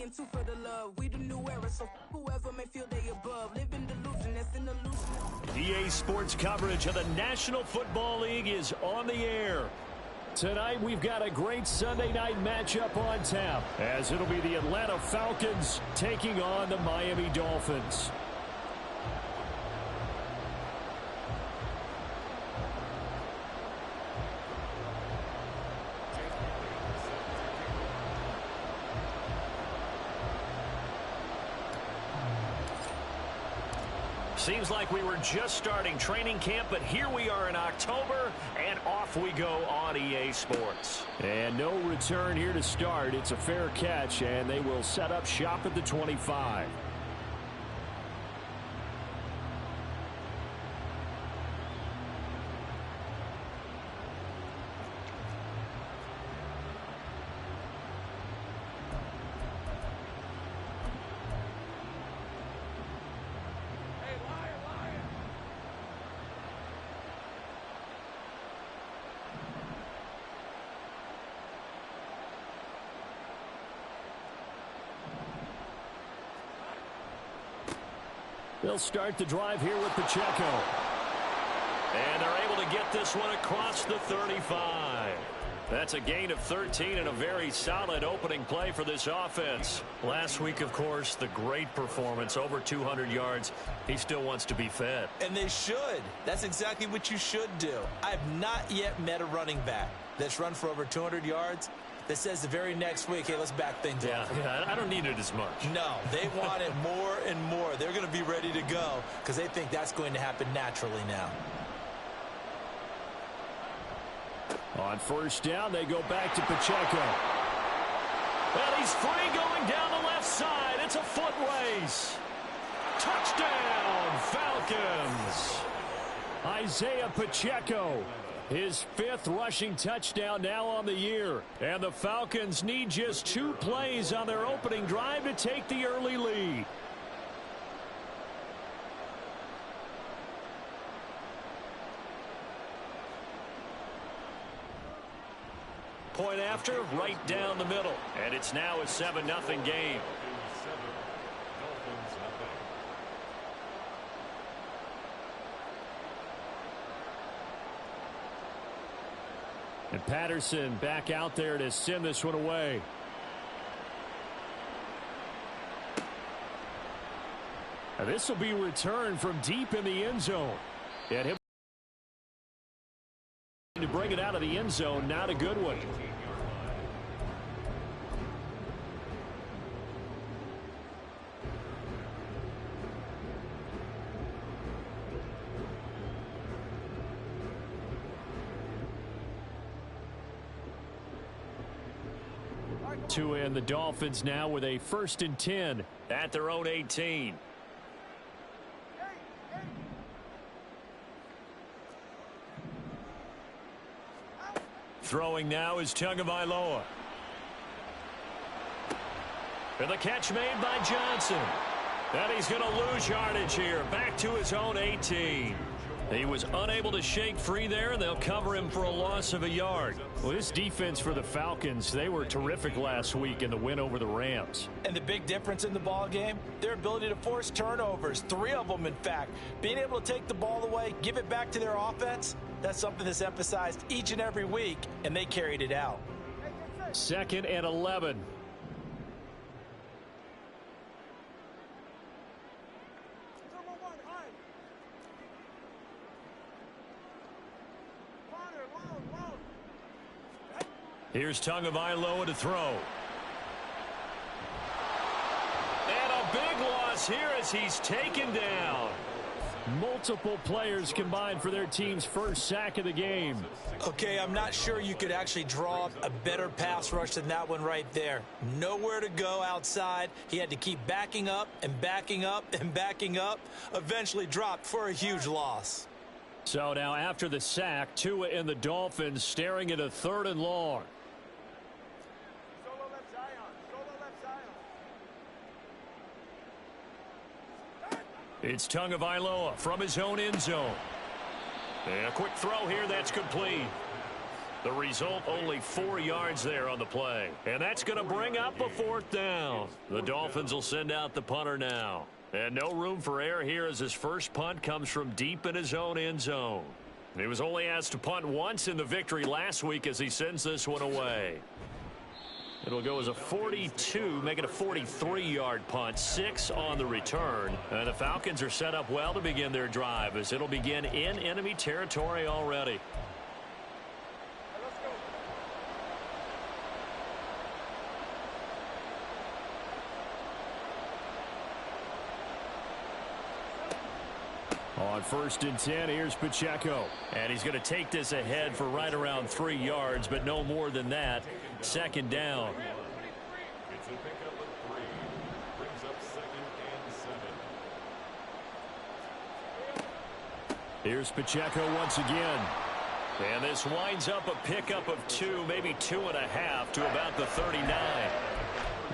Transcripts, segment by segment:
M24 for the love. We the new era, so whoever may feel they above. Live in delusion, that's an illusion. EA Sports coverage of the National Football League is on the air. Tonight, we've got a great Sunday night matchup on tap, as it'll be the Atlanta Falcons taking on the Miami Dolphins. Seems like we were just starting training camp, but here we are in October, and off we go on EA Sports. And no return here to start. It's a fair catch, and they will set up shop at the 25. They'll start the drive here with Pacheco. And they're able to get this one across the 35. That's a gain of 13 and a very solid opening play for this offense. Last week, of course, the great performance, over 200 yards. He still wants to be fed. And they should. That's exactly what you should do. I have not yet met a running back that's run for over 200 yards that says the very next week, hey, let's back things up. Yeah, I don't need it as much. No, they want it more and more. They're going to be ready to go because they think that's going to happen naturally now. On first down, they go back to Pacheco. And he's free going down the left side. It's a foot race. Touchdown, Falcons. Isaiah Pacheco. His 5th rushing touchdown now on the year. And the Falcons need just 2 plays on their opening drive to take the early lead. Point after, right down the middle. And it's now a 7-0 game. And Patterson back out there to send this one away. And this will be returned from deep in the end zone. And him to bring it out of the end zone, not a good one. To end the Dolphins now with a 1st and 10 at their own 18. Throwing now is Tagovailoa. And the catch made by Johnson. And he's going to lose yardage here. Back to his own 18. He was unable to shake free there, and they'll cover him for a loss of a yard. Well, this defense for the Falcons, they were terrific last week in the win over the Rams. And the big difference in the ball game, their ability to force turnovers, 3 of them, in fact. Being able to take the ball away, give it back to their offense, that's something that's emphasized each and every week, and they carried it out. 2nd and 11. Here's Tagovailoa to throw. And a big loss here as he's taken down. Multiple players combined for their team's 1st sack of the game. Okay, I'm not sure you could actually draw up a better pass rush than that one right there. Nowhere to go outside. He had to keep backing up and backing up and backing up. Eventually dropped for a huge loss. So now after the sack, Tua and the Dolphins staring at a 3rd and long. It's Tagovailoa from his own end zone. And a quick throw here that's complete. The result, only 4 yards there on the play. And that's going to bring up a 4th down. The Dolphins will send out the punter now. And no room for error here as his first punt comes from deep in his own end zone. He was only asked to punt once in the victory last week as he sends this one away. It'll go as a 42, make it a 43-yard punt, 6 on the return. And the Falcons are set up well to begin their drive as it'll begin in enemy territory already. On 1st and 10, here's Pacheco. And he's going to take this ahead for right around 3 yards, but no more than that. 2nd down. It's a pickup of 3. Brings up 2nd and 7. Here's Pacheco once again. And this winds up a pickup of 2, maybe 2.5 to about the 39.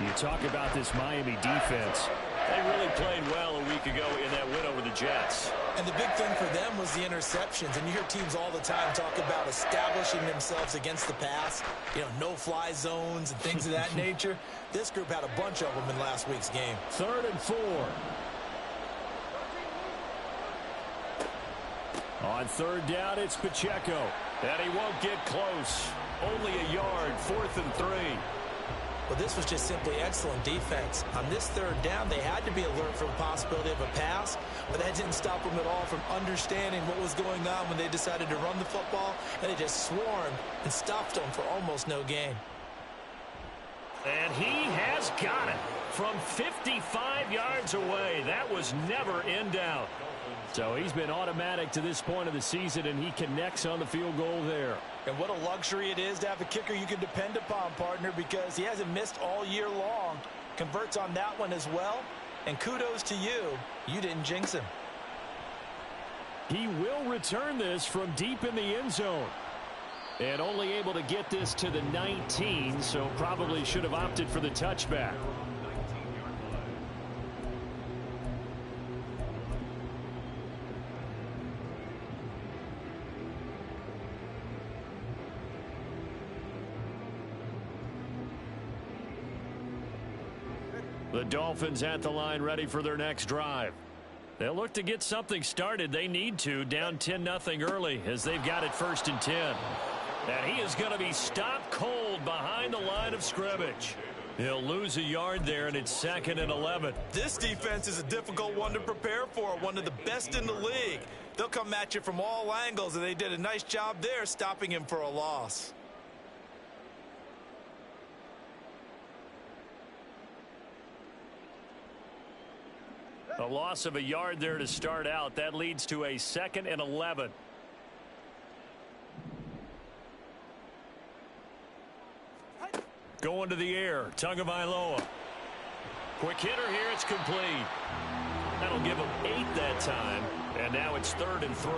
You talk about this Miami defense. They really played well a week ago in that win over the Jets. And the big thing for them was the interceptions. And you hear teams all the time talk about establishing themselves against the pass. You know, no-fly zones and things of that nature. This group had a bunch of them in last week's game. 3rd and 4. On 3rd down, it's Pacheco. And he won't get close. Only a yard, 4th and 3. Well, this was just simply excellent defense. On this 3rd down, they had to be alert for the possibility of a pass, but that didn't stop them at all from understanding what was going on when they decided to run the football, and they just swarmed and stopped them for almost no gain. And he has got it from 55 yards away. That was never in doubt. So he's been automatic to this point of the season, and he connects on the field goal there. And what a luxury it is to have a kicker you can depend upon, partner, because he hasn't missed all year long. Converts on that one as well. And kudos to you. You didn't jinx him. He will return this from deep in the end zone. And only able to get this to the 19, so probably should have opted for the touchback. The Dolphins at the line ready for their next drive. They'll look to get something started. They need to, down 10-0 early as they've got it 1st and 10. And he is going to be stopped cold behind the line of scrimmage. He'll lose a yard there, and it's 2nd and 11. This defense is a difficult one to prepare for, one of the best in the league. They'll come at you from all angles, and they did a nice job there stopping him for a loss. A loss of a yard there to start out. That leads to a 2nd and 11. Going to the air. Tagovailoa. Quick hitter here. It's complete. That'll give him 8 that time. And now it's 3rd and 3.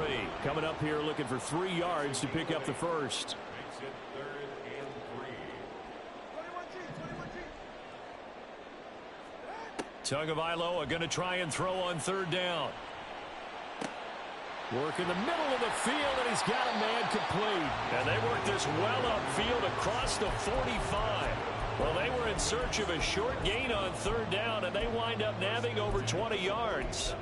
Coming up here looking for 3 yards to pick up the first. Makes it 3rd and 3. Tagovailoa going to try and throw on 3rd down. Work in the middle of the field, and he's got a man complete. And they work this well upfield across the 45. Well, they were in search of a short gain on 3rd down, and they wind up nabbing over 20 yards.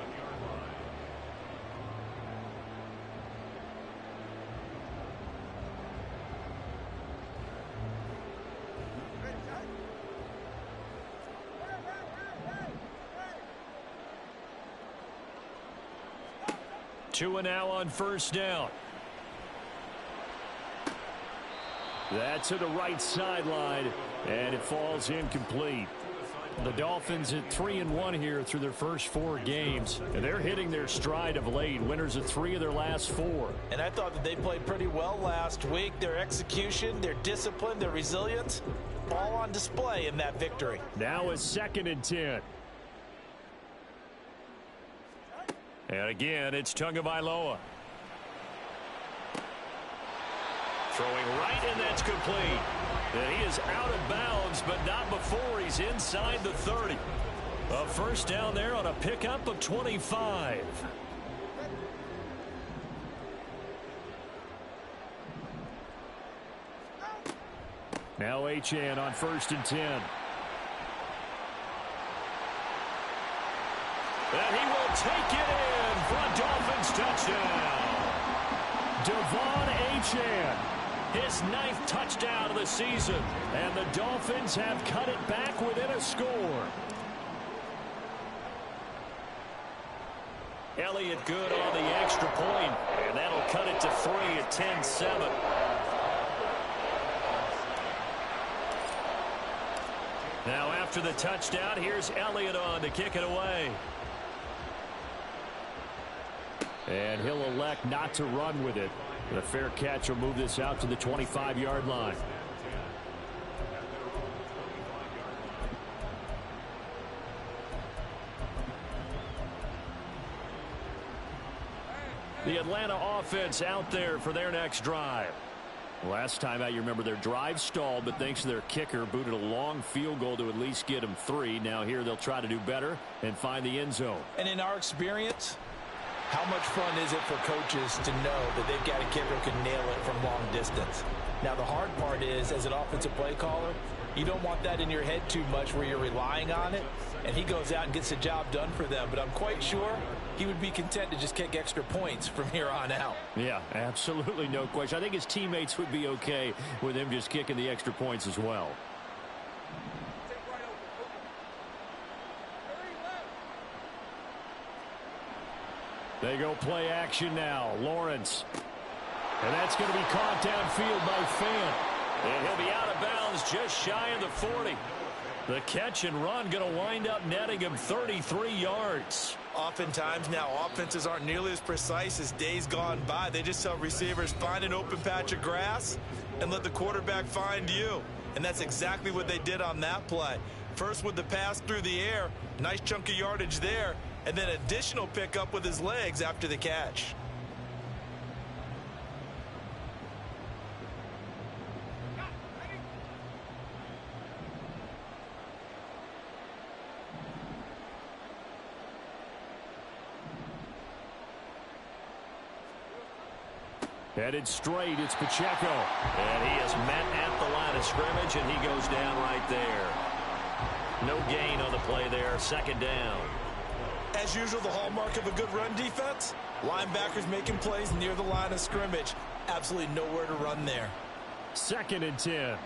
Two and now on 1st down. That's to the right sideline, and it falls incomplete. The Dolphins at 3-1 here through their first 4 games, and they're hitting their stride of late. Winners of 3 of their last 4. And I thought that they played pretty well last week. Their execution, their discipline, their resilience, all on display in that victory. Now a 2nd and 10. And again, it's Tagovailoa. Throwing right, and that's complete. And he is out of bounds, but not before he's inside the 30. A 1st down there on a pickup of 25. Now Achane on 1st and 10. And he will take it in for a Dolphins touchdown. Devon Achane, his 9th touchdown of the season. And the Dolphins have cut it back within a score. Elliott good on the extra point, and that'll cut it to 3 at 10-7. Now after the touchdown, here's Elliott on to kick it away. And he'll elect not to run with it. The fair catch will move this out to the 25-yard line. The Atlanta offense out there for their next drive. Last time out, you remember their drive stalled, but thanks to their kicker, booted a long field goal to at least get them 3. Now here they'll try to do better and find the end zone. And in our experience, how much fun is it for coaches to know that they've got a kicker who can nail it from long distance? Now the hard part is, as an offensive play caller, you don't want that in your head too much where you're relying on it, and he goes out and gets the job done for them. But I'm quite sure he would be content to just kick extra points from here on out. Yeah, absolutely no question. I think his teammates would be okay with him just kicking the extra points as well. They go play action now. Lawrence. And that's going to be caught downfield by Fant. And he'll be out of bounds just shy of the 40. The catch and run going to wind up netting him 33 yards. Oftentimes now offenses aren't nearly as precise as days gone by. They just tell receivers, find an open patch of grass and let the quarterback find you. And that's exactly what they did on that play. First with the pass through the air, nice chunk of yardage there, and then additional pickup with his legs after the catch. Headed straight, it's Pacheco. And he is met at the line of scrimmage, and he goes down right there. No gain on the play there, 2nd down. As usual, the hallmark of a good run defense, linebackers making plays near the line of scrimmage. Absolutely nowhere to run there. 2nd and 10.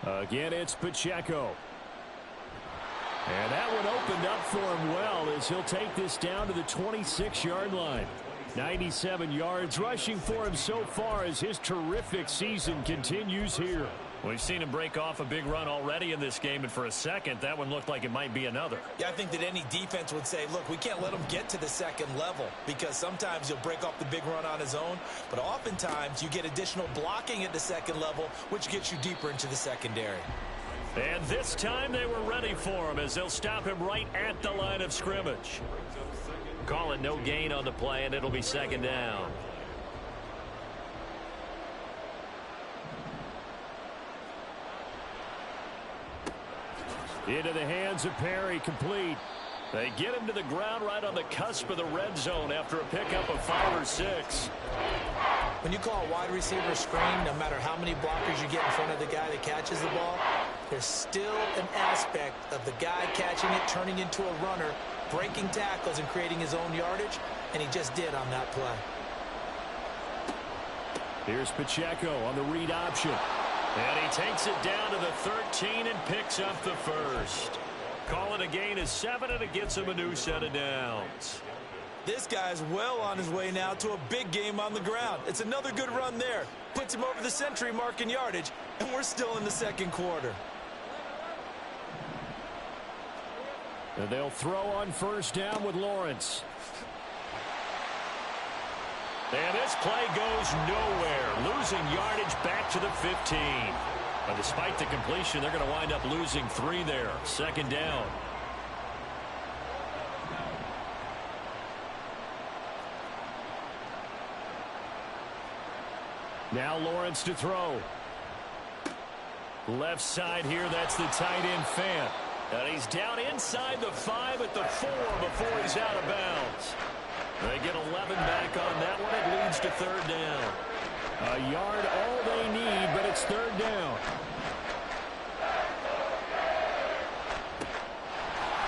Again, it's Pacheco. And that one opened up for him well as he'll take this down to the 26-yard line. 97 yards rushing for him so far as his terrific season continues here. We've seen him break off a big run already in this game, and for a second, that one looked like it might be another. Yeah, I think that any defense would say, look, we can't let him get to the 2nd level, because sometimes he'll break off the big run on his own, but oftentimes you get additional blocking at the 2nd level, which gets you deeper into the secondary. And this time they were ready for him as they'll stop him right at the line of scrimmage. Call it no gain on the play, and it'll be 2nd down. Into the hands of Perry, complete. They get him to the ground right on the cusp of the red zone after a pickup of 5 or 6. When you call a wide receiver screen, no matter how many blockers you get in front of the guy that catches the ball, there's still an aspect of the guy catching it, turning into a runner, breaking tackles and creating his own yardage, and he just did on that play. Here's Pacheco on the read option. And he takes it down to the 13 and picks up the 1st. Call it a gain of 7, and it gets him a new set of downs. This guy's well on his way now to a big game on the ground. It's another good run there. Puts him over the century mark in yardage, and we're still in the 2nd quarter. And they'll throw on 1st down with Lawrence. And this play goes nowhere. Losing yardage back to the 15. But despite the completion, they're going to wind up losing 3 there. 2nd down. Now Lawrence to throw. Left side here, that's the tight end Fant. And he's down inside the 5 at the 4 before he's out of bounds. They get 11 back on that one. It leads to third down. A yard all they need, but it's third down.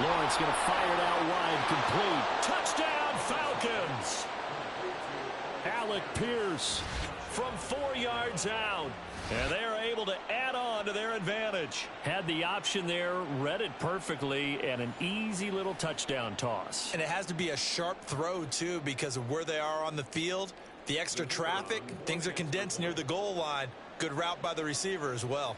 Lawrence going to fire it out wide, complete. Touchdown, Falcons! Alec Pierce from 4 yards out. And they are able to add on to their advantage. Had the option there, read it perfectly, and an easy little touchdown toss. And it has to be a sharp throw, too, because of where they are on the field. The extra traffic, things are condensed near the goal line. Good route by the receiver as well.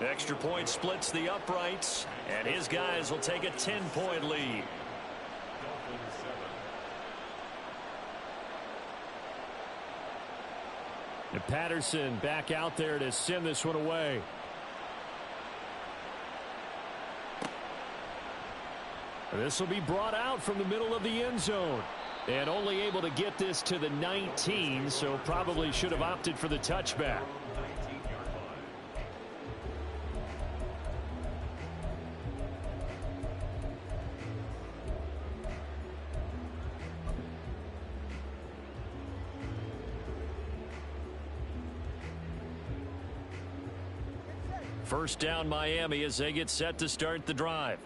Extra point splits the uprights, and his guys will take a 10-point lead. And Patterson back out there to send this one away. This will be brought out from the middle of the end zone. And only able to get this to the 19, so probably should have opted for the touchback. First down Miami as they get set to start the drive.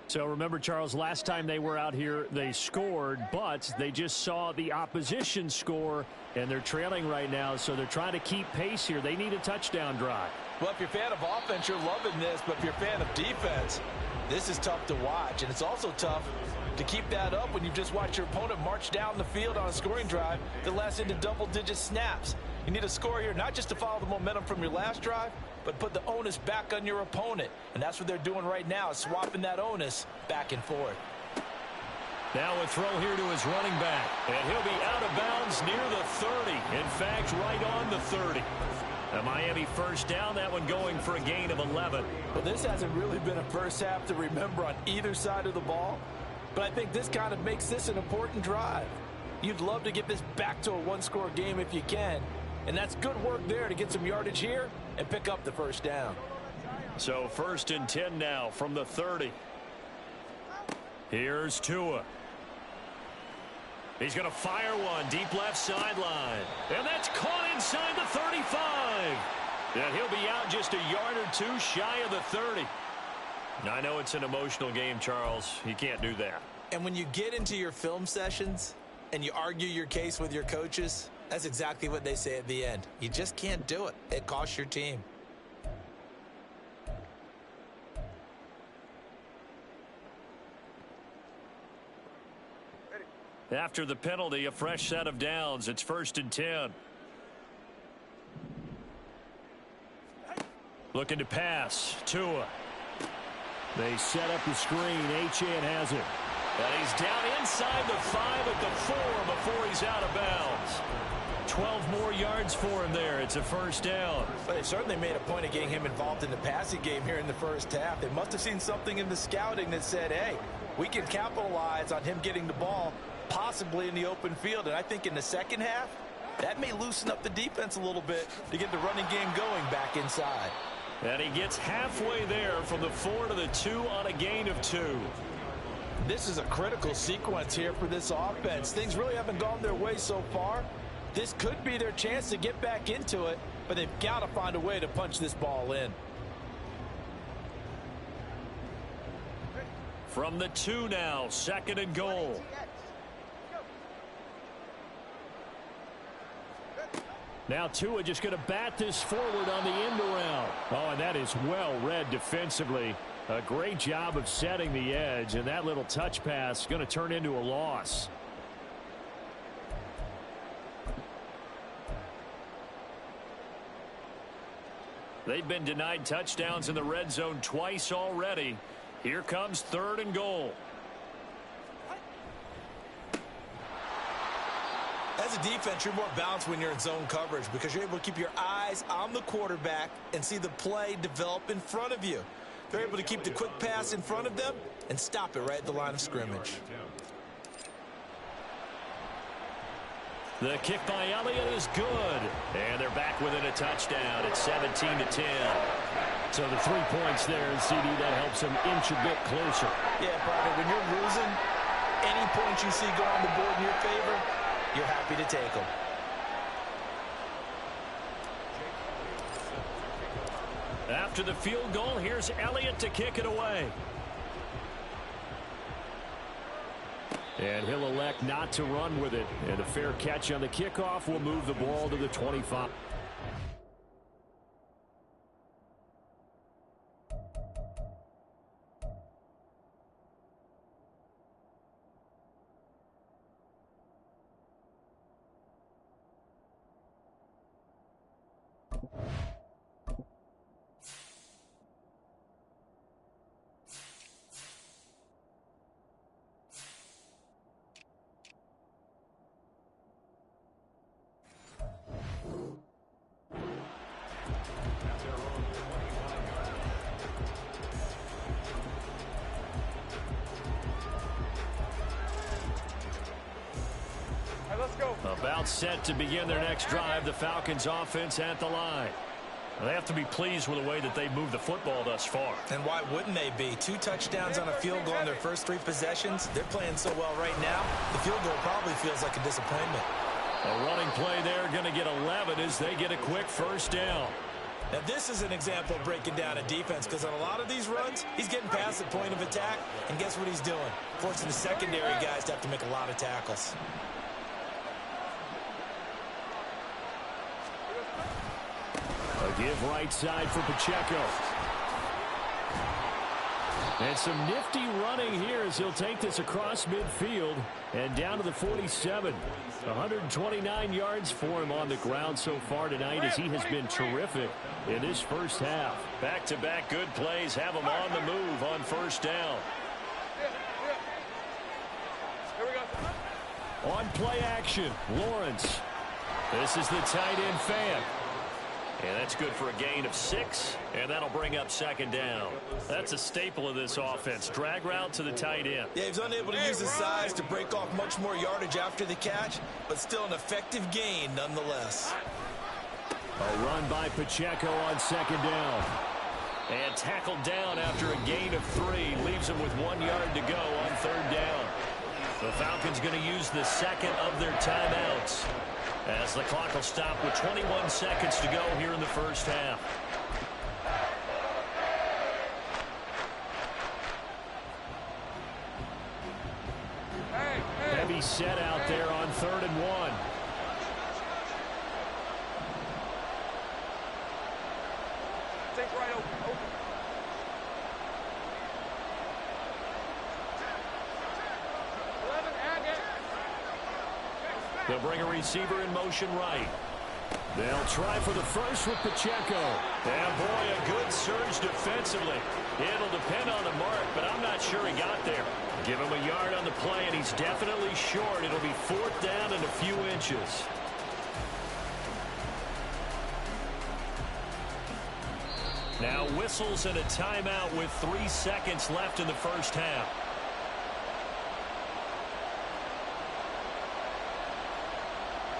So remember, Charles, last time they were out here, they scored, but they just saw the opposition score, and they're trailing right now, so they're trying to keep pace here. They need a touchdown drive. Well, if you're a fan of offense, you're loving this, but if you're a fan of defense, this is tough to watch, and it's also tough to keep that up when you've just watched your opponent march down the field on a scoring drive that lasts into double-digit snaps. You need a score here, not just to follow the momentum from your last drive, but put the onus back on your opponent. And that's what they're doing right now, is swapping that onus back and forth. Now a throw here to his running back. And he'll be out of bounds near the 30. In fact, right on the 30. A Miami first down, that one going for a gain of 11. Well, this hasn't really been a first half to remember on either side of the ball. But I think this kind of makes this an important drive. You'd love to get this back to a one-score game if you can. And that's good work there to get some yardage here and pick up the first down. So 1st and 10 now from the 30. Here's Tua. He's going to fire one deep left sideline. And that's caught inside the 35. And he'll be out just a yard or two shy of the 30. I know it's an emotional game, Charles. You can't do that. And when you get into your film sessions and you argue your case with your coaches, that's exactly what they say at the end. You just can't do it. It costs your team. After the penalty, a fresh set of downs. It's 1st and 10. Looking to pass. Tua. They set up the screen. Achane has it. And he's down inside the 5 at the 4 before he's out of bounds. 12 more yards for him there. It's a first down. But they certainly made a point of getting him involved in the passing game here in the first half. They must have seen something in the scouting that said, hey, we can capitalize on him getting the ball possibly in the open field. And I think in the second half, that may loosen up the defense a little bit to get the running game going back inside. And he gets halfway there from the 4 to the 2 on a gain of 2. This is a critical sequence here for this offense. Things really haven't gone their way so far. This could be their chance to get back into it, but they've got to find a way to punch this ball in. From the 2 now, 2nd and goal. Now Tua just going to bat this forward on the end around. Oh, and that is well read defensively. A great job of setting the edge, and that little touch pass is going to turn into a loss. They've been denied touchdowns in the red zone twice already. Here comes 3rd and goal. As a defense, you're more balanced when you're in zone coverage because you're able to keep your eyes on the quarterback and see the play develop in front of you. They're able to keep the quick pass in front of them and stop it right at the line of scrimmage. The kick by Elliott is good. And they're back within a touchdown. It's 17-10. So the 3 points there, and CD, that helps them inch a bit closer. Yeah, Private, when you're losing, any points you see go on the board in your favor, you're happy to take them. After the field goal, here's Elliott to kick it away. And he'll elect not to run with it. And a fair catch on the kickoff will move the ball to the 25. About set to begin their next drive, the Falcons offense at the line. They have to be pleased with the way that they've moved the football thus far. And why wouldn't they be? 2 touchdowns on a field goal in their first 3 possessions. They're playing so well right now, the field goal probably feels like a disappointment. A running play there, going to get 11 as they get a quick first down. Now this is an example of breaking down a defense, because on a lot of these runs, he's getting past the point of attack, and guess what he's doing? Forcing the secondary guys to have to make a lot of tackles. A give right side for Pacheco. And some nifty running here as he'll take this across midfield and down to the 47. 129 yards for him on the ground so far tonight as he has been terrific in this first half. Back-to-back good plays have him on the move on first down. On play action, Lawrence. This is the tight end fan. And that's good for a gain of 6, and that'll bring up second down. That's a staple of this offense. Drag route to the tight end. Yeah, he's unable to use his size to break off much more yardage after the catch, but still an effective gain nonetheless. A run by Pacheco on second down. And tackled down after a gain of 3. Leaves him with 1 yard to go on third down. The Falcons going to use the second of their timeouts, as the clock will stop with 21 seconds to go here in the first half. Heavy set out there on 3rd and 1. Take right open. They'll bring a receiver in motion right. They'll try for the first with Pacheco. And boy, a good surge defensively. It'll depend on the mark, but I'm not sure he got there. Give him a yard on the play, and he's definitely short. It'll be 4th down and a few inches. Now whistles and a timeout with 3 seconds left in the first half.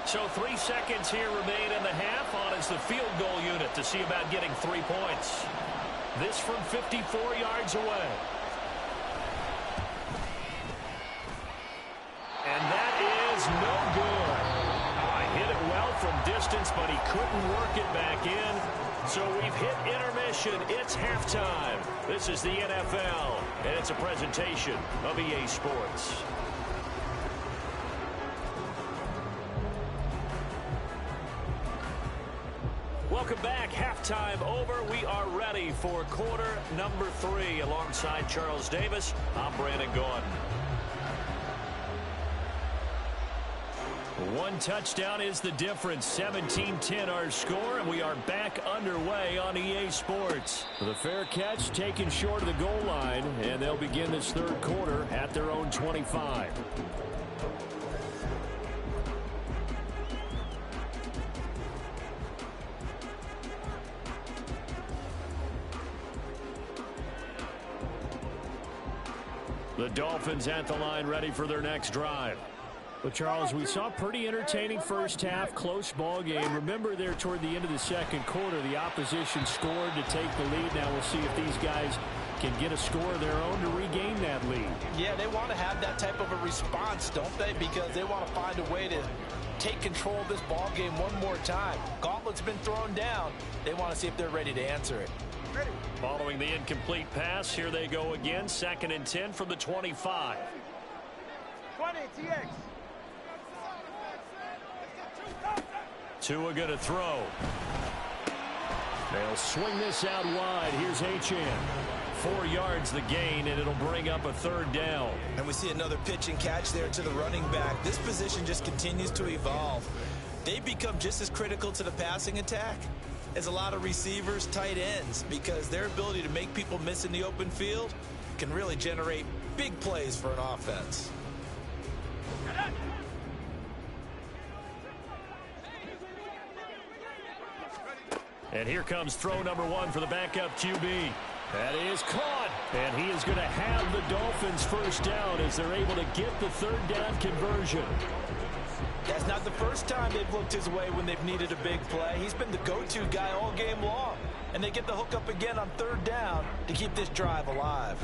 So 3 seconds here remain in the half. On is the field goal unit to see about getting 3 points. This from 54 yards away. And that is no good. Hit it well from distance, but he couldn't work it back in. So we've hit intermission. It's halftime. This is the NFL, and it's a presentation of EA Sports. Welcome back. Halftime over. We are ready for quarter number 3. Alongside Charles Davis, I'm Brandon Gaudin. 1 touchdown is the difference. 17-10 our score, and we are back underway on EA Sports. The fair catch taken short of the goal line, and they'll begin this 3rd quarter at their own 25. The Dolphins at the line ready for their next drive. Well, Charles, we saw a pretty entertaining first half, close ball game. Remember there toward the end of the second quarter, the opposition scored to take the lead. Now we'll see if these guys can get a score of their own to regain that lead. Yeah, they want to have that type of a response, don't they? Because they want to find a way to take control of this ball game one more time. Gauntlet's been thrown down. They want to see if they're ready to answer it. Following the incomplete pass, here they go again. 2nd and 10 from the 25. 20, TX. Tua going to throw. They'll swing this out wide. Here's HN. 4 yards the gain, and it'll bring up a 3rd down. And we see another pitch and catch there to the running back. This position just continues to evolve. They become just as critical to the passing attack as a lot of receivers, tight ends, because their ability to make people miss in the open field can really generate big plays for an offense. And here comes throw number 1 for the backup QB. That is caught, and he is going to have the Dolphins first down as they're able to get the 3rd down conversion. That's not the first time they've looked his way when they've needed a big play. He's been the go-to guy all game long, and they get the hook up again on 3rd down to keep this drive alive.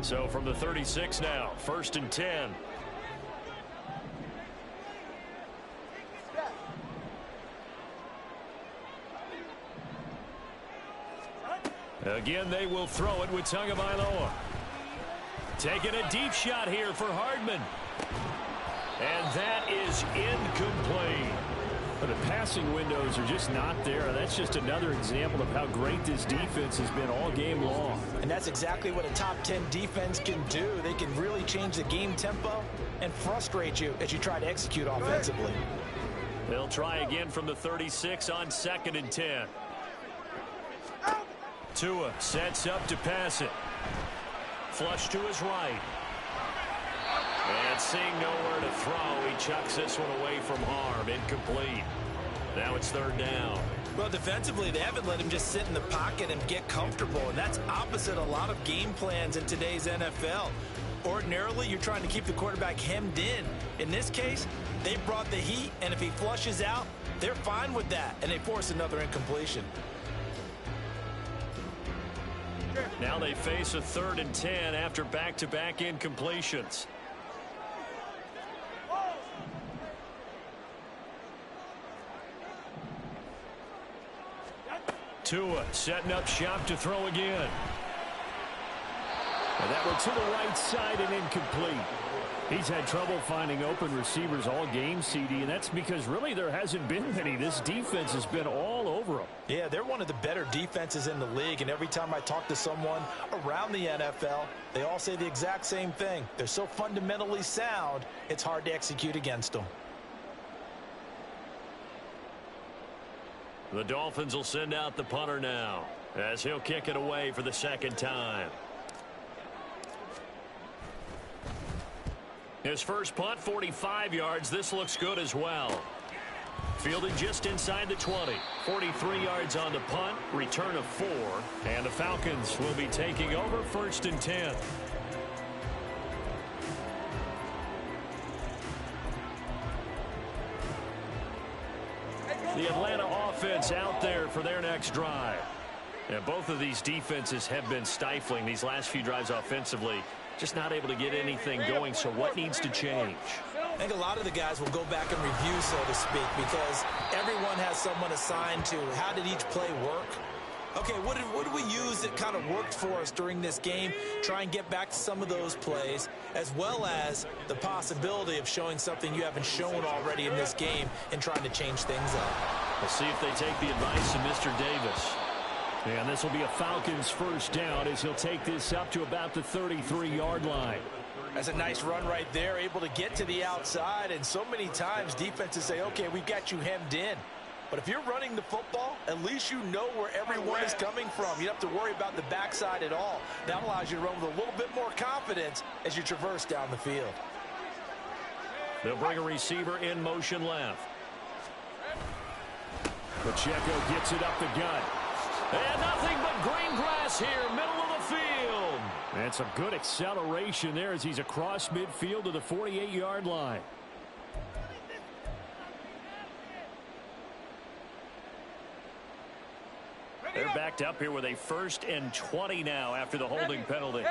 So from the 36 now, 1st and 10. Again, they will throw it with Tagovailoa. Taking a deep shot here for Hardman. And that is incomplete. But the passing windows are just not there. That's just another example of how great this defense has been all game long. And that's exactly what a top 10 defense can do. They can really change the game tempo and frustrate you as you try to execute offensively. They'll try again from the 36 on 2nd and 10. Tua sets up to pass it. Flush to his right. And seeing nowhere to throw, he chucks this one away from harm. Incomplete. Now it's 3rd down. Well, defensively, they haven't let him just sit in the pocket and get comfortable, and that's opposite a lot of game plans in today's NFL. Ordinarily, you're trying to keep the quarterback hemmed in. In this case, they brought the heat, and if he flushes out, they're fine with that, and they force another incompletion. Now they face a 3rd and 10 after back-to-back incompletions. Tua setting up shop to throw again. And that one to the right side and incomplete. He's had trouble finding open receivers all game, CD, and that's because really there hasn't been many. This defense has been all over them. Yeah, they're one of the better defenses in the league, and every time I talk to someone around the NFL, they all say the exact same thing. They're so fundamentally sound, it's hard to execute against them. The Dolphins will send out the punter now as he'll kick it away for the 2nd time. His first punt, 45 yards. This looks good as well. Fielded just inside the 20. 43 yards on the punt. Return of 4. And the Falcons will be taking over 1st and 10. The Atlanta offense out there for their next drive. And both of these defenses have been stifling these last few drives offensively. Just not able to get anything going, so what needs to change? I think a lot of the guys will go back and review, so to speak, because everyone has someone assigned to how did each play work. Okay, what did we use that kind of worked for us during this game? Try and get back to some of those plays, as well as the possibility of showing something you haven't shown already in this game and trying to change things up. We'll see if they take the advice of Mr. Davis. And this will be a Falcons first down as he'll take this up to about the 33-yard line. That's a nice run right there, able to get to the outside, and so many times defenses say, okay, we've got you hemmed in. But if you're running the football, at least you know where everyone is coming from. You don't have to worry about the backside at all. That allows you to run with a little bit more confidence as you traverse down the field. They'll bring a receiver in motion left. Pacheco gets it up the gut. And nothing but green grass here, middle of the field. And some good acceleration there as he's across midfield to the 48-yard line. They're backed up here with a 1st and 20 now after the holding penalty.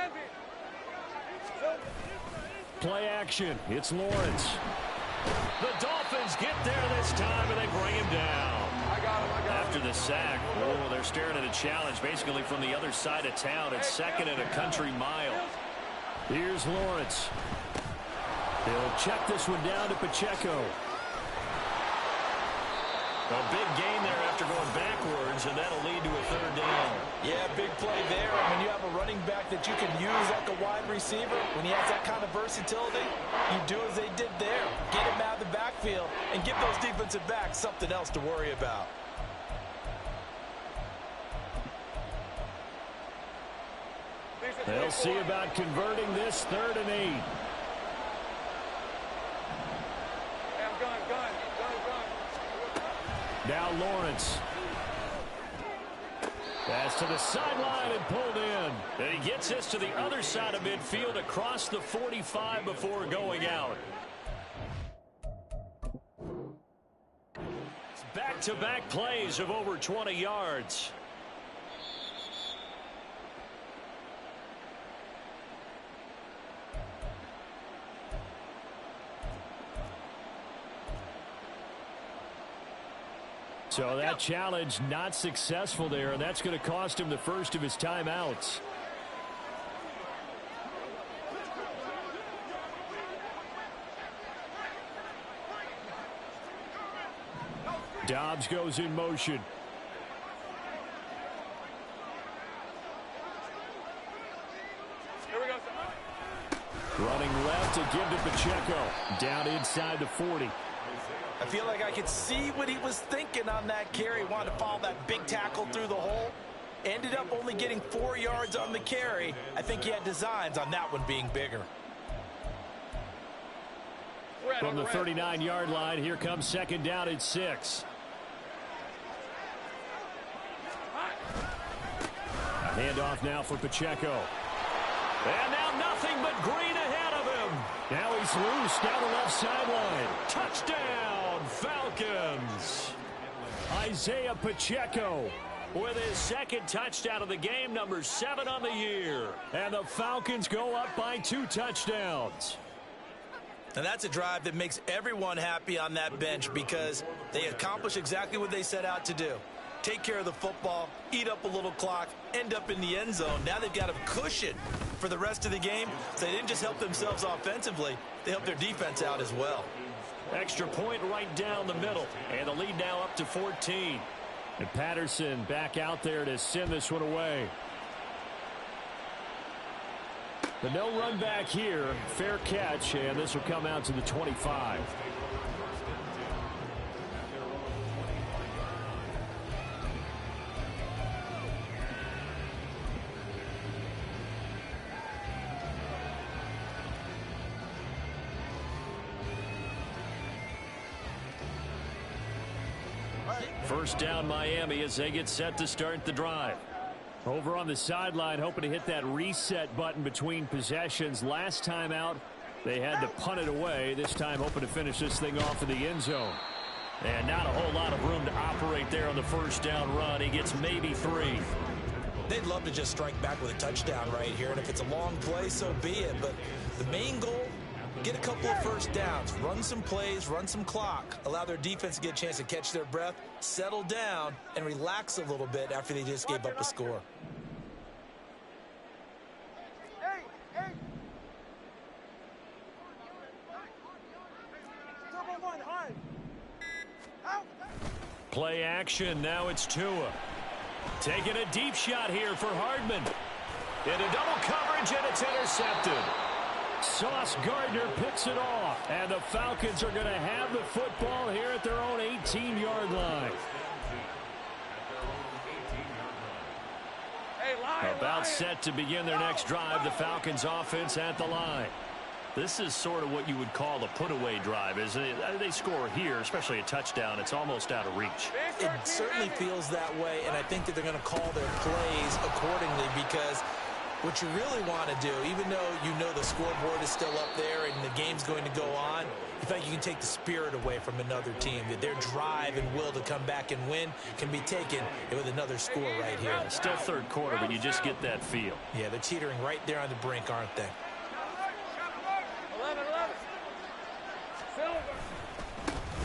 Play action. It's Lawrence. The Dolphins get there this time, and they bring him down. After the sack, they're staring at a challenge basically from the other side of town. It's 2nd and a country mile. Here's Lawrence. He'll check this one down to Pacheco. A big gain there after going backwards, and that'll lead to a 3rd down. Yeah, big play there. And when you have a running back that you can use like a wide receiver, when he has that kind of versatility, you do as they did there. Get him out of the backfield and give those defensive backs something else to worry about. They'll see about converting this 3rd and 8. Now Lawrence. Pass to the sideline and pulled in. And he gets this to the other side of midfield across the 45 before going out. Back-to-back plays of over 20 yards. So that challenge not successful there, and that's going to cost him the first of his timeouts. Dobbs goes in motion. Running left to give to Pacheco. Down inside the 40. I feel like I could see what he was thinking on that carry. Wanted to follow that big tackle through the hole. Ended up only getting 4 yards on the carry. I think he had designs on that one being bigger. From the 39-yard line, here comes 2nd down and 6. A handoff now for Pacheco. And now nothing but green ahead of him. Now he's loose down the left sideline. Touchdown, Falcons. Isaiah Pacheco With his 2nd touchdown of the game, number 7 on the year. And the Falcons go up by 2 touchdowns. And that's a drive that makes everyone happy on that bench because they accomplish exactly what they set out to do. Take care of the football, eat up a little clock, end up in the end zone. Now they've got a cushion for the rest of the game. So they didn't just help themselves offensively, they helped their defense out as well. Extra point right down the middle. And the lead now up to 14. And Patterson back out there to send this one away. The no run back here. Fair catch, and this will come out to the 25. First down Miami as they get set to start the drive. Over on the sideline, hoping to hit that reset button between possessions. Last time out, they had to punt it away. This time, hoping to finish this thing off in the end zone. And not a whole lot of room to operate there on the first down run. He gets maybe 3. They'd love to just strike back with a touchdown right here. And if it's a long play, so be it. But the main goal, get a couple of first downs, run some plays, run some clock, allow their defense to get a chance to catch their breath, settle down, and relax a little bit after they just gave up a score. Play action. Now it's Tua. Taking a deep shot here for Hardman. Into double coverage, and it's intercepted. Sauce Gardner picks it off. And the Falcons are going to have the football here at their own 18-yard line. About set to begin their next drive. The Falcons offense at the line. This is sort of what you would call a put-away drive. Is they score here, especially a touchdown, it's almost out of reach. It certainly feels that way, and I think that they're going to call their plays accordingly, because what you really want to do, even though you know the scoreboard is still up there and the game's going to go on, you think you can take the spirit away from another team, that their drive and will to come back and win can be taken with another score right here. Still third quarter, but you just get that feel. Yeah, they're teetering right there on the brink, aren't they?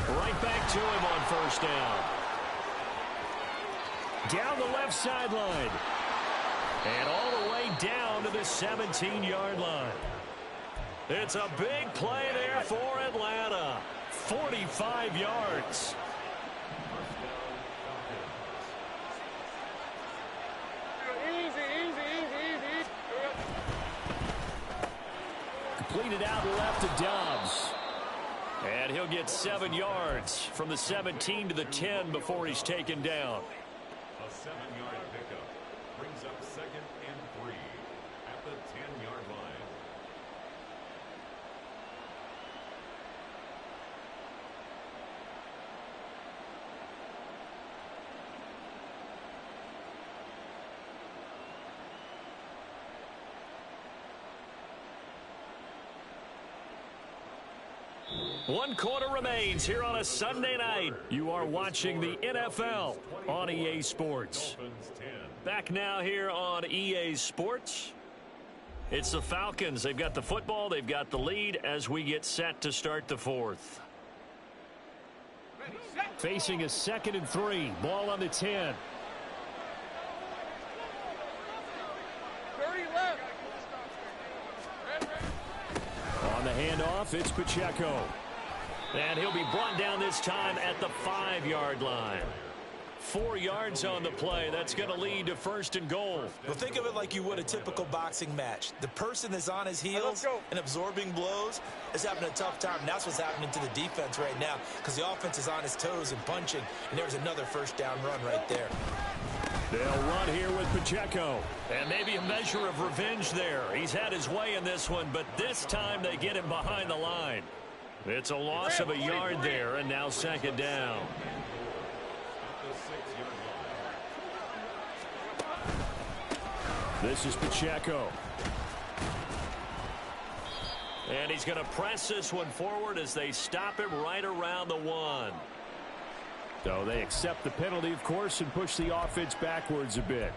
Right back to him on first down. Down the left sideline. And all the way down to the 17-yard line. It's a big play there for Atlanta. 45 yards. Easy. Completed out left to Dobbs. And he'll get 7 yards from the 17 to the 10 before he's taken down. A 7-yard pickup brings up 2nd and 3 at the 10-yard line. One quarter remains here on a Sunday night. You are watching the NFL on EA Sports. Back now here on EA Sports. It's the Falcons. They've got the football. They've got the lead as we get set to start the fourth. Facing a 2nd and 3. Ball on the 10. 30 left. On the handoff, it's Pacheco. And he'll be brought down this time at the 5-yard line. 4 yards on the play. That's going to lead to 1st and goal. Well, think of it like you would a typical boxing match. The person that's on his heels and absorbing blows is having a tough time. And that's what's happening to the defense right now, because the offense is on his toes and punching. And there's another 1st down run right there. They'll run here with Pacheco. And maybe a measure of revenge there. He's had his way in this one, but this time they get him behind the line. It's a loss of a yard there, and now 2nd down. This is Pacheco. And he's going to press this one forward as they stop him right around the 1. So they accept the penalty, of course, and push the offense backwards a bit.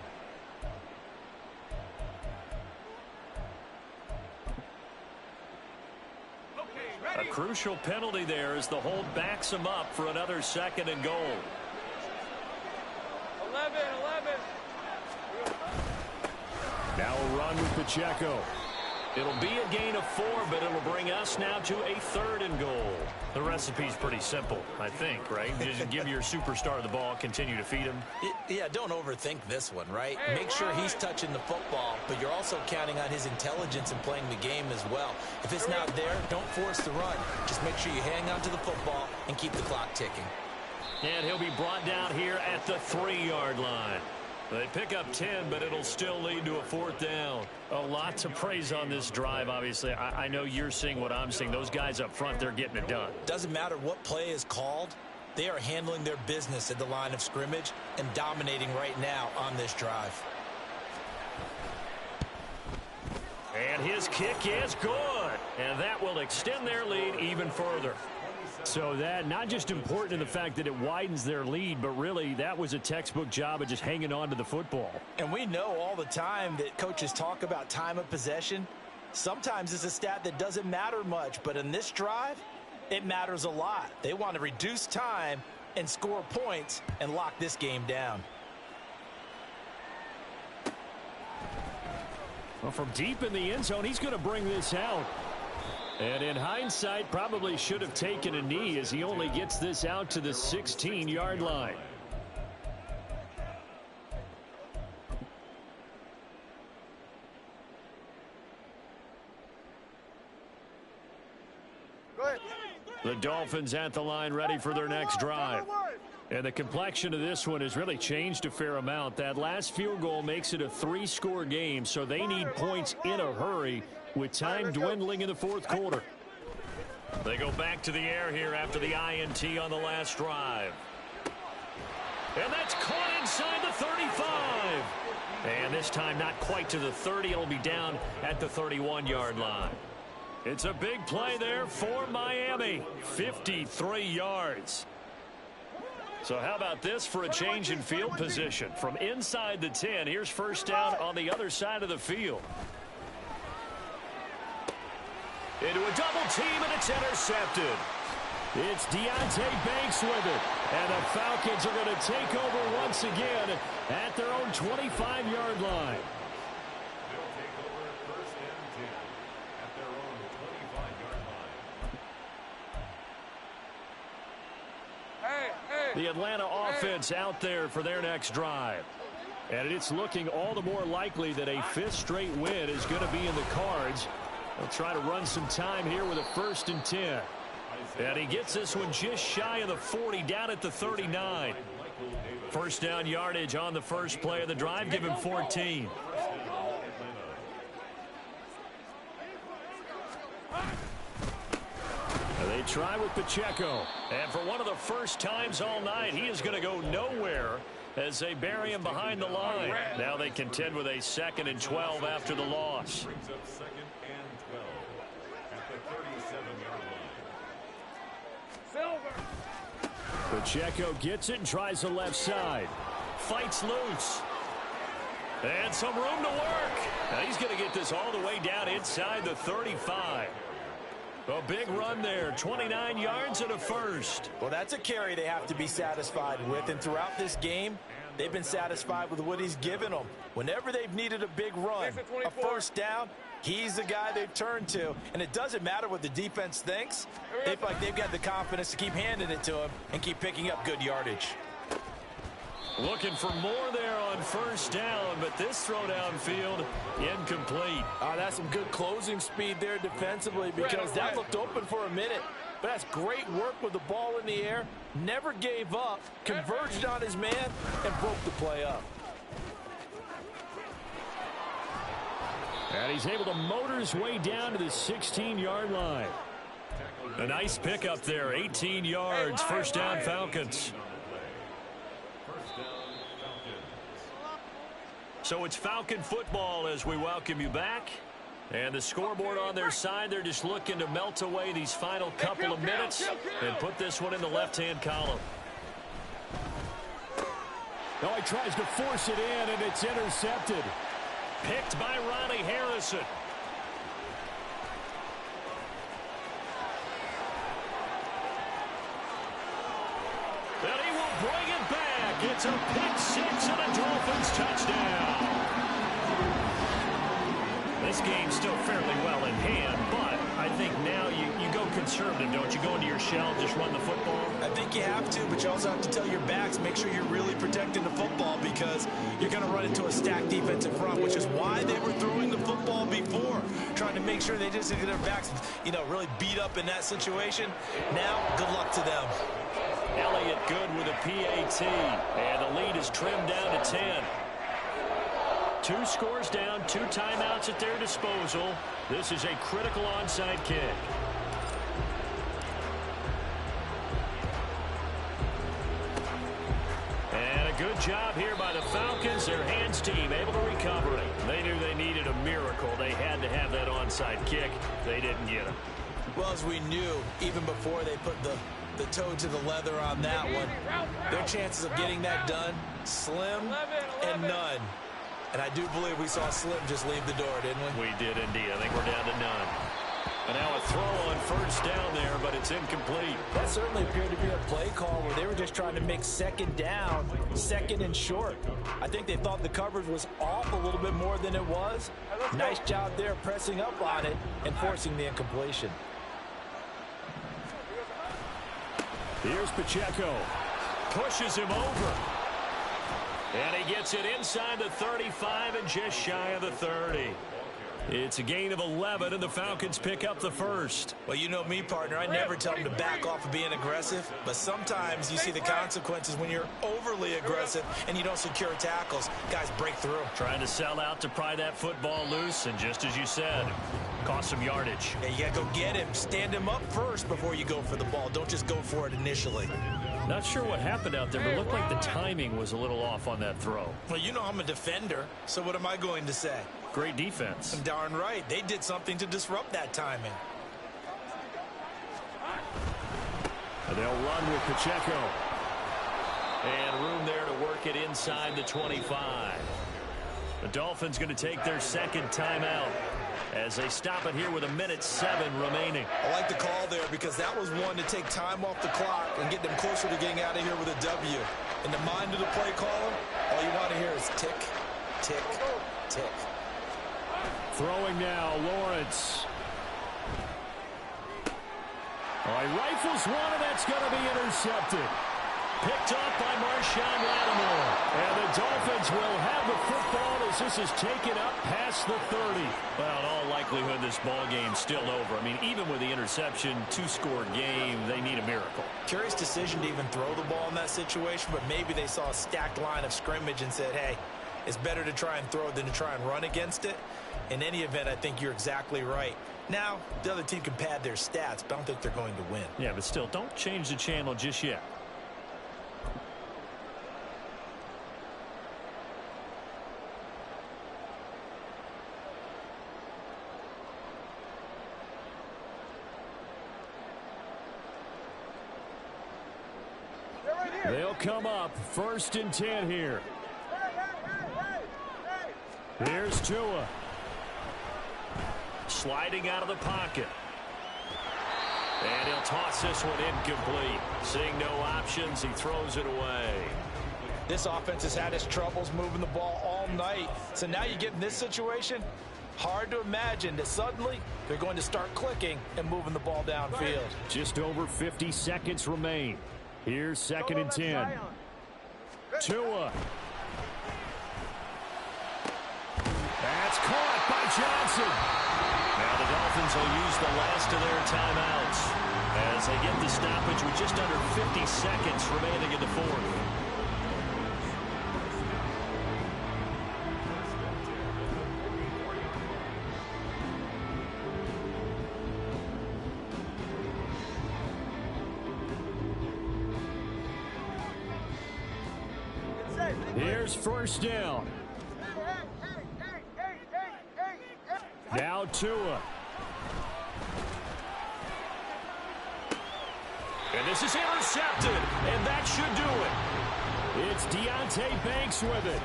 A crucial penalty there as the hold backs him up for another 2nd and goal. 11. Now a run with Pacheco. It'll be a gain of 4, but it'll bring us now to a 3rd and goal. The recipe's pretty simple, I think, right? Just give your superstar the ball, continue to feed him. Yeah, don't overthink this one, right? Make sure he's touching the football, but you're also counting on his intelligence in playing the game as well. If it's not there, don't force the run. Just make sure you hang on to the football and keep the clock ticking. And he'll be brought down here at the 3-yard line. They pick up 10, but it'll still lead to a 4th down. A lot to praise on this drive, obviously. I know you're seeing what I'm seeing. Those guys up front, they're getting it done. Doesn't matter what play is called. They are handling their business at the line of scrimmage and dominating right now on this drive. And his kick is good. And that will extend their lead even further. So that not just important in the fact that it widens their lead, but really that was a textbook job of just hanging on to the football. And we know all the time that coaches talk about time of possession. Sometimes it's a stat that doesn't matter much, but in this drive, it matters a lot. They want to reduce time and score points and lock this game down. Well, from deep in the end zone, he's going to bring this out. And in hindsight, probably should have taken a knee as he only gets this out to the 16-yard line. Go ahead. The Dolphins at the line ready for their next drive. And the complexion of this one has really changed a fair amount. That last field goal makes it a 3-score game, so they need points in a hurry with time dwindling in the fourth quarter. They go back to the air here after the INT on the last drive. And that's caught inside the 35. And this time not quite to the 30. It'll be down at the 31-yard line. It's a big play there for Miami. 53 yards. So how about this for a change in field position? From inside the 10, here's first down on the other side of the field. Into a double team, and it's intercepted. It's Deonte Banks with it. And the Falcons are going to take over once again at their own 25-yard line. They'll take over first and 10 at their own 25-yard line. The Atlanta offense out there for their next drive. And it's looking all the more likely that a fifth straight win is going to be in the cards. They'll try to run some time here with a 1st and 10. And he gets this one just shy of the 40, down at the 39. First down yardage on the first play of the drive. Give him 14. They try with Pacheco. And for one of the first times all night, he is going to go nowhere as they bury him behind the line. Now they contend with a 2nd and 12 after the loss. Brings up 2nd and 12 at the 37-yard line. Pacheco gets it and tries the left side. Fights loose. And some room to work. Now he's going to get this all the way down inside the 35. A big run there, 29 yards and a first. Well, that's a carry they have to be satisfied with. And throughout this game, they've been satisfied with what he's given them. Whenever they've needed a big run, a first down, he's the guy they've turned to. And it doesn't matter what the defense thinks. They feel like they've got the confidence to keep handing it to him and keep picking up good yardage. Looking for more there on first down, but this throw downfield incomplete. That's some good closing speed there defensively, because that looked open for a minute. But that's great work with the ball in the air. Never gave up, converged on his man, and broke the play up. And he's able to motor his way down to the 16-yard line. A nice pickup there, 18 yards, first down Falcons. So it's Falcon football as we welcome you back. And the scoreboard on their side, they're just looking to melt away these final couple of minutes and put this one in the left-hand column. Now he tries to force it in, and it's intercepted. Picked by Ronnie Harrison. And he will bring it back. It's a pick six and a Dolphins touchdown. This game's still fairly well in hand, but I think now you go conservative, don't you? Go into your shell, just run the football. I think you have to, but you also have to tell your backs, make sure you're really protecting the football, because you're going to run into a stacked defensive front, which is why they were throwing the football before, trying to make sure they just get their backs, really beat up in that situation. Now, good luck to them. Elliott good with a PAT, and the lead is trimmed down to 10. 2 scores down, 2 timeouts at their disposal. This is a critical onside kick. And a good job here by the Falcons. Their hands team able to recover it. They knew they needed a miracle. They had to have that onside kick. They didn't get it. Well, as we knew, even before they put the toe to the leather on that one, their chances of getting that done, slim and none. And I do believe we saw Slim just leave the door, didn't we? We did indeed. I think we're down to none. And now a throw on first down there, but it's incomplete. That certainly appeared to be a play call where they were just trying to make second down, second and short. I think they thought the coverage was off a little bit more than it was. Nice job there pressing up on it and forcing the incompletion. Here's Pacheco. Pushes him over. And he gets it inside the 35 and just shy of the 30. It's a gain of 11, and the Falcons pick up the first. Well, you know me, partner. I never tell them to back off of being aggressive, but sometimes you see the consequences when you're overly aggressive and you don't secure tackles. Guys break through. Trying to sell out to pry that football loose, and just as you said, cost some yardage. Yeah, you got to go get him. Stand him up first before you go for the ball. Don't just go for it initially. Not sure what happened out there, but it looked like the timing was a little off on that throw. Well, you know I'm a defender, so what am I going to say? Great defense. Darn right. They did something to disrupt that timing. And they'll run with Pacheco. And room there to work it inside the 25. The Dolphins going to take their second timeout as they stop it here with 1:07 remaining. I like the call there because that was one to take time off the clock and get them closer to getting out of here with a W. In the mind of the play caller, all you want to hear is tick, tick, tick. Throwing now, Lawrence. All right, rifles one, and that's going to be intercepted. Picked up by Marshawn Lattimore. And the Dolphins will have the football as this is taken up past the 30. Well, in all likelihood, this ball game's still over. I mean, even with the interception, two-score game, they need a miracle. Curious decision to even throw the ball in that situation, but maybe they saw a stacked line of scrimmage and said, hey, it's better to try and throw than to try and run against it. In any event, I think you're exactly right. Now, the other team can pad their stats, but I don't think they're going to win. Yeah, but still, don't change the channel just yet. They'll come up 1st and 10 here. Here's Tua. Sliding out of the pocket. And he'll toss this one incomplete. Seeing no options, he throws it away. This offense has had its troubles moving the ball all night. So now you get in this situation, hard to imagine that suddenly they're going to start clicking and moving the ball downfield. Just over 50 seconds remain. Here's 2nd and 10. Tua. That's caught by Johnson. Now the Dolphins will use the last of their timeouts as they get the stoppage with just under 50 seconds remaining in the fourth. Here's 1st down. Now Tua. And this is intercepted, and that should do it. It's Deonte Banks with it.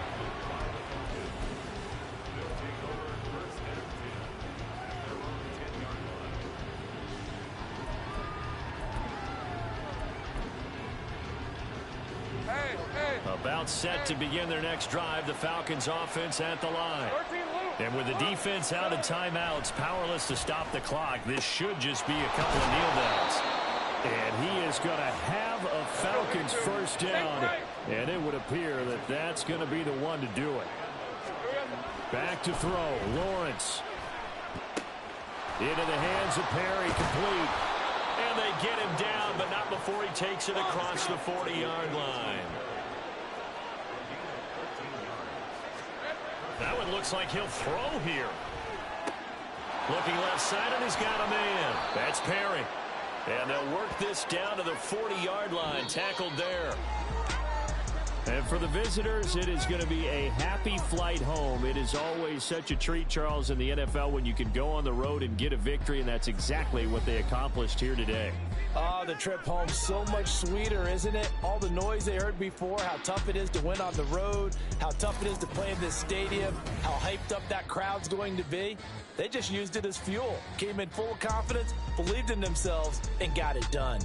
About set to begin their next drive, the Falcons offense at the line. And with the defense out of timeouts, powerless to stop the clock, this should just be a couple of kneel downs. And he is going to have a Falcons 1st down, and it would appear that that's going to be the one to do it. Back to throw, Lawrence. Into the hands of Perry, complete. And they get him down, but not before he takes it across the 40-yard line. That one looks like he'll throw here. Looking left side, and he's got a man. That's Perry. And they'll work this down to the 40-yard line. Tackled there. And for the visitors, it is going to be a happy flight home. It is always such a treat, Charles, in the NFL when you can go on the road and get a victory, and that's exactly what they accomplished here today. Oh, the trip home so much sweeter, isn't it? All the noise they heard before, how tough it is to win on the road, how tough it is to play in this stadium, how hyped up that crowd's going to be. They just used it as fuel, came in full of confidence, believed in themselves, and got it done.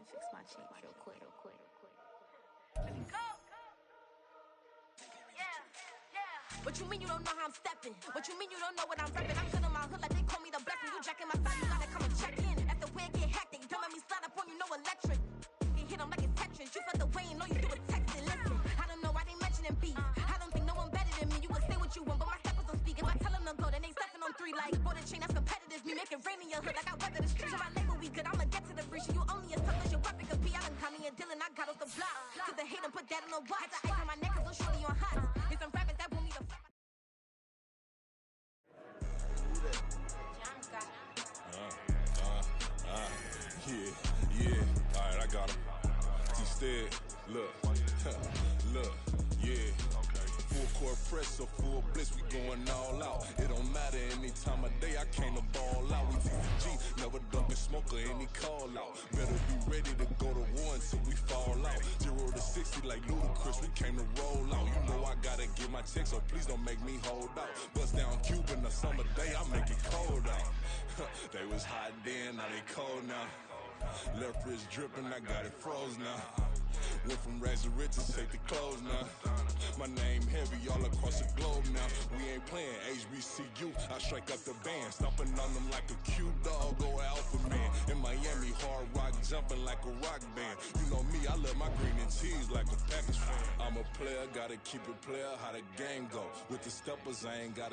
Fix my cheek real quick. What you mean you don't know how I'm stepping? What you mean you don't know what I'm repping? I'm killing my hood like they call me the blessing. You jacking my style, you gotta come and check in. After where it get hectic, don't make me slide up on you, no electric. Get hit 'em like it's hood like I weather the streets. My label we good, I'ma get to the breach. You only as tough as your weapon could be. I done caught me a Dylan, I got off the block. Cause the hate and put that on the watch. I ice on my neck, cause I'm surely on hot. Here's some rappers that want me to fuck. Yeah. All right, I got him. Instead, look, look, yeah. Full court press, so full blitz, we going all out. It don't matter any time of day, I came to ball out. We TG, never ducking smoker, any call out. Better be ready to go to war until we fall out. 0 to 60 like Ludacris, we came to roll out. You know I gotta get my check, so please don't make me hold out. Bust down Cuban, a summer day, I make it cold out. They was hot then, now they cold now. Left wrist dripping, I got it froze now. Went from rags to riches, take the clothes now. My name heavy all across the globe now. We ain't playing HBCU, I strike up the band. Stomping on them like a cute dog, go alpha man. In Miami, hard rock jumping like a rock band. You know me, I love my green and cheese like a Packers fan. I'm a player, gotta keep it player, how the game go. With the steppers, I ain't gotta